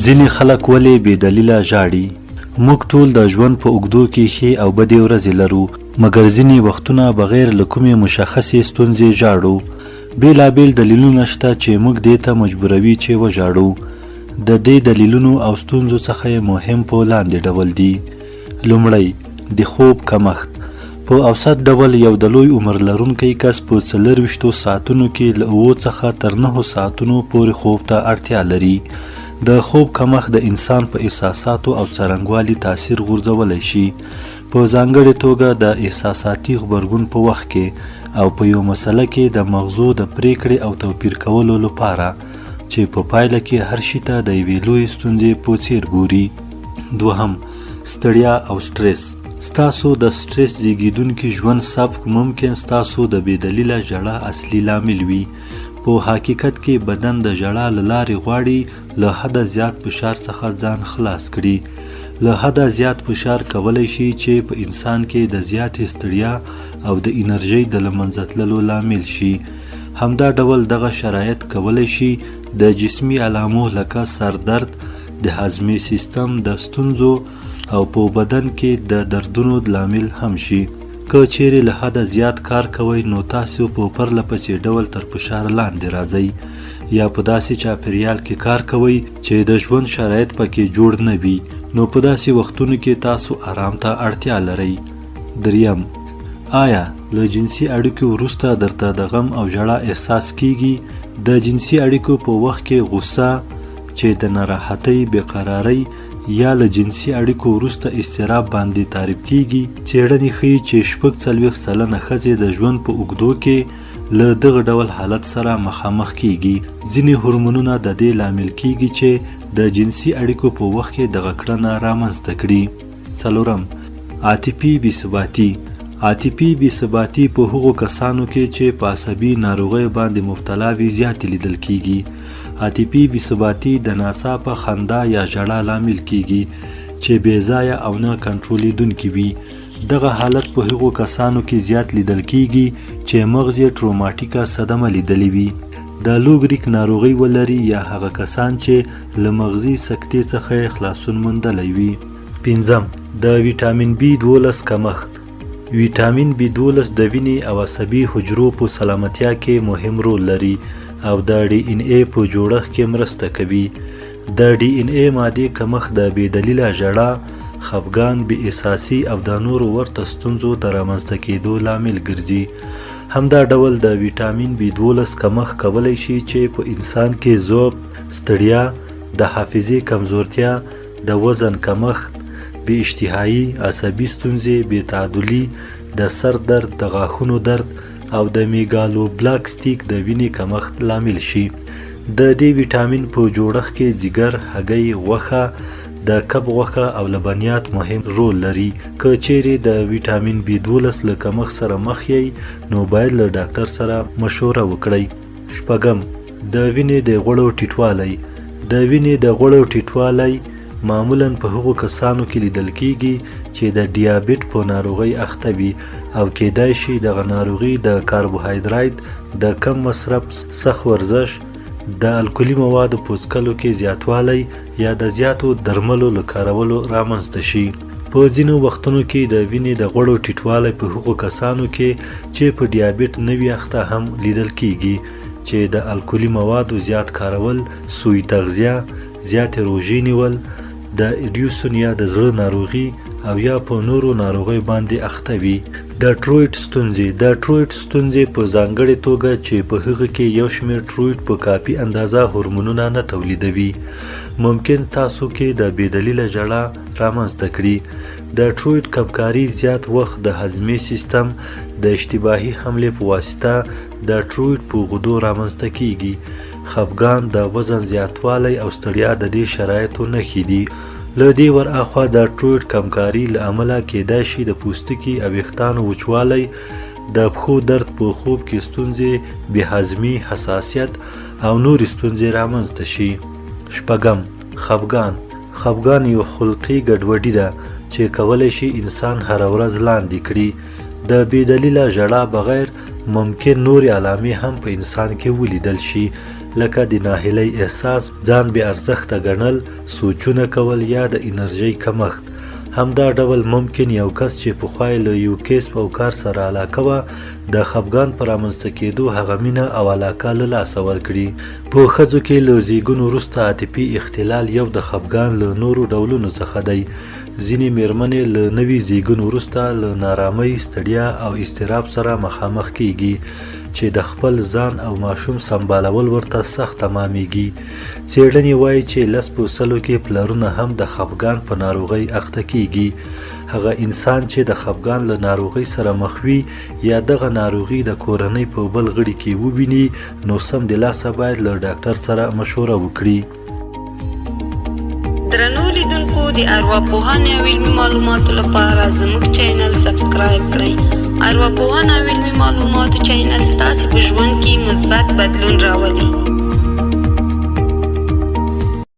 ځینې خلک ولې بې دلیله ژاړي؟ موږ ټول د ژوند په اوږدو کې ښې او بدې ورځې لرو، مګر ځینې وختونه بغیر له کومې مشخصې ستونزې ژاړو. بېلابېل دلیلونه شته چې موږ دې ته مجبوروي چې وژاړو. د دې دلیلونو او ستونزو څخه یې مهم په لاندې ډول دي. لومړی، د خوب کمښت. په اوسط ډول یو د لوی عمر لرونکی کس په 24 ساعتونو کې له 7 څخه تر 9 ساعتونو پورې خوب ته اړتیا لري. د خوب کمښت د انسان په احساساتو او څرنګوالي تاثیر غورځولی شي، په ځانګړې توګه د احساساتي غبرګون په وخت کې او په یو مسله کې د مغزو د پریکړې او توپیر کولو لپاره چې په پایله کې هر شي ته د یوې لویې ستونزې په څیر ګوري. دوهم، ستړیا او سټرس. ستاسو د سټرس زیږیدونکي ژوند سبک ممکن ستاسو د بې دلیله ژړا اصلي لامل وي. په حقیقت کې بدن د ژړا له لارې غواړي له حده زیات فشار څخه ځان خلاص کړي. له حده زیات فشار کولی شي چې په انسان کې د زیاتې ستړیا او د انرژۍ د له منځه تللو لامل شي. همدا ډول دغه شرایط کولی شي د جسمي علامو لکه سردرد، د هضمي سیستم د ستونزو او په بدن کې د دردونو لامل هم شي. که چیرې له حده زیات کار کوئ نو تاسو په پرله پسې ډول تر فشار لاندې راځئ، یا په داسې چاپیریال کې کار کوئ چې د ژوند شرایط پکې جوړ نه وي، نو په داسې وختونو کې تاسو آرام ته اړتیا لرئ. دریم، آیا له جنسي اړیکو وروسته درته د غم او ژړا احساس کیږي؟ د جنسي اړیکو په وخت کې غوسه چې د ناراحتۍ، بېقرارۍ یا له جنسي اړیکو وروسته اضطراب باندې تعریف کیږي. څېړنې ښیي چې 40% سلنه ښځې د ژوند په اوږدو کې له دغه ډول حالت سره مخامخ کیږي. ځینې هورمونونه د دې لامل کیږي چې د جنسي اړیکو په وخت کې دغه کړنه رامنځته کړي. څلورم، عاطفي بېثباتي. عاطفي بېثباتي په هغو کسانو کې چې په عصبي ناروغیو باندې مبتلا وي زیاتې لیدل کیږي. عاطفي بېثباتي د ناڅاپه خندا یا ژړا لامل کیږي چې بې ځایه او نه کنټرولېدونکې وي. دغه حالت په هغو کسانو کې زیات لیدل کیږي چې مغز یې ټروماټیکه صدمه لیدلې وي، د لوګریک ناروغي ولري، یا هغه کسان چې له مغزي سکتې څخه یې خلاصون موندلی وي. پنځم، د ویټامین B12 کمښت. ویټامین B12 د وینې او عصبي حجرو په سلامتیا کې مهم رول لري او د DNA په جوړښت کې مرسته کوي. د DNA مادې کمښت د بې دلیله ژړا، خفګان، بې احساسي او د نورو ورته ستونزو د رامنځته کېدو لامل ګرځي. همدا ډول د ویټامین B12 کمښت کولی شي چې په انسان کې ذوب، ستړیا، د حافظې کمزورتیا، د وزن کمښت، بې اشتهایي، عصبي ستونزې، بې تعادلي، د سر درد، د غاښونو درد او د میګالوبلاکستیک د وینې کمښت لامل شي. د دې ویټامین په جوړښت کې ځیګر، هګۍ، غوښه، د کب غوښه او لبنیات مهم رول لري. که چیرې د ویټامین B12 له کمښت سره مخ یې نو باید له ډاکټر سره مشوره وکړئ. شپږم، د وینې د غوړو ټیټوالی. د وینې د غوړو ټیټوالی معمولاً په هغو کسانو کې لیدل کیږي چې د ډیابیټ په ناروغۍ اخته وي او کیدای شي دغه ناروغي د کاربوهایدرایت د کم مصرف، سخت ورزش، د الکولي موادو په څښلو کې زیاتوالی یا د زیاتو درملو له کارولو رامنځته شي. په ځینو وختونو کې د وینې د غوړو ټیټوالی په هغو کسانو کې چې په ډیابیټ نه وي اخته هم لیدل کیږي چې د الکولي موادو زیات کارول، سوی تغذیه، زیاتې روژې نیول، د ایډیوسن یا د زړه ناروغي او یا په نورو ناروغیو باندې اخته وي. د ترویډ ستونزې. د ترویډ ستونزې په ځانګړې توګه چې په هغه کې یو شمېر ترویډ په کافي اندازه هورمونونه نه تولیدوي، ممکن تاسو کې د بې دلیله ژړا رامنځته کړي. د ترویډ کمکاري زیات وخت د هضمي سیستم د اشتباهي حملې په واسطه د ترویډ په غدو رامنځته کیږي. خفګان، د وزن زیاتوالی او ستړیا د دې شرایطو نښې دي. له دې ورهاخوا د ترویډ کمکاري له امله کیدای شي د پوستکي او ویښتانو وچوالی، د پښو درد، په خوب کې ستونزې، بې هضمي، حساسیت او نورې ستونزې رامنځته شي. شپږم، خفګان. خفګان یو خلقي ګډوډي ده چې کولی شي انسان هره ورځ لاندې کړي. د بې دلیله ژړا بغیر ممکن نورې علامې هم په انسان کې ولیدل شي، لکه د ناهیلۍ احساس، ځان بې ارزښته ګڼل، سوچونه کول یا د انرژۍ کمښت. همدا ډول ممکن یو کس چې پخوا له یو کسب او کار سره علاقه وه د خفګان په رامنځته کېدو هغه مینه او علاقه له لاسه ورکړي. په ښځو کې له زیږون وروسته عاطفي اختلال یو د خفګان له نورو ډولونو څخه دی. ځینې میرمنې له نوي زیږون وروسته له نارامۍ، ستړیا او اضطراب سره مخامخ کیږي چې د خپل ځان او ماشوم سمبالول ورته سخت تمامیږي. څېړنې وایي چې 10% کې پلرونه هم د خفګان په ناروغۍ اخته کیږي. هغه انسان چې د خفګان له ناروغۍ سره مخ وي یا دغه ناروغي د کورنۍ په بل غړي کې وویني نو سم د لاسه باید له ډاکټر سره مشوره وکړي. درنو لیدونکو، د ارواپوهنې او علمي معلوماتو لپاره زموږ چینل سبسکرایب کړئ. ارواپوهنه او علمي معلوماتو چینل ستاسې په ژوند کې مثبت بدلون راولي.